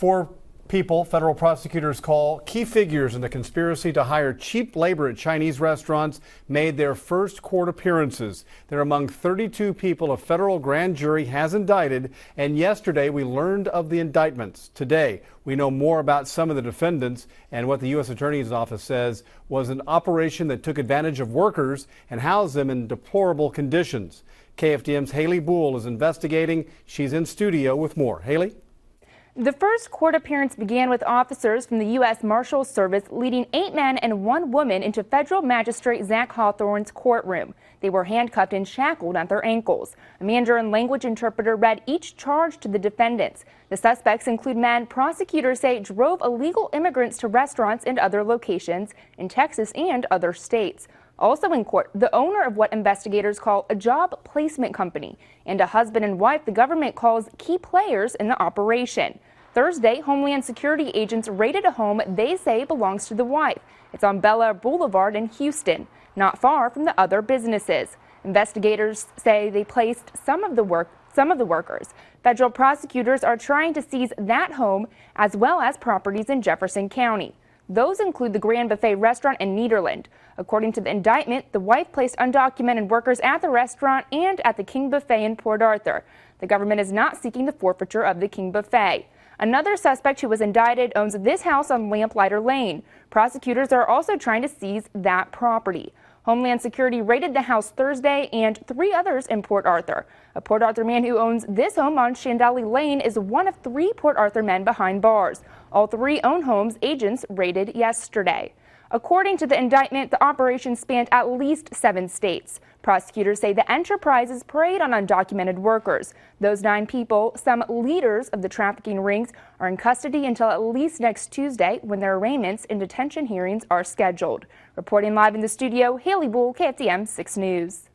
4 people federal prosecutors call key figures in the conspiracy to hire cheap labor at Chinese restaurants made their first court appearances. They're among 32 people a federal grand jury has indicted, and yesterday we learned of the indictments. Today, we know more about some of the defendants and what the U.S. Attorney's Office says was an operation that took advantage of workers and housed them in deplorable conditions. KFDM's Haley BullFour is investigating. She's in studio with more. Haley? The first court appearance began with officers from the U.S. Marshals Service leading 8 men and 1 woman into Federal Magistrate Zack Hawthorn's courtroom. They were handcuffed and shackled at their ankles. A Mandarin language interpreter read each charge to the defendants. The suspects include men prosecutors say drove illegal immigrants to restaurants and other locations in Texas and other states. Also in court, the owner of what investigators call a job placement company and a husband and wife the government calls key players in the operation. Thursday, Homeland Security agents raided a home they say belongs to the wife. It's on Bellaire Blvd in Houston, not far from the other businesses. Investigators say they placed some of the workers. Federal prosecutors are trying to seize that home as well as properties in Jefferson County. Those include the Grand Buffet restaurant in Nederland. According to the indictment, the wife placed undocumented workers at the restaurant and at the King Buffet in Port Arthur. The government is not seeking the forfeiture of the King Buffet. Another suspect who was indicted owns this house on Lamplighter Ln. Prosecutors are also trying to seize that property. Homeland Security raided the house Thursday and 3 others in Port Arthur. A Port Arthur man who owns this home on Chandelle Ln is one of 3 Port Arthur men behind bars. All 3 own homes agents raided yesterday. According to the indictment, the operation spanned at least 7 states. Prosecutors say the enterprises preyed on undocumented workers. Those 9 people, some leaders of the trafficking rings, are in custody until at least next Tuesday when their arraignments and detention hearings are scheduled. Reporting live in the studio, Haley BullFour, KFDM 6 News.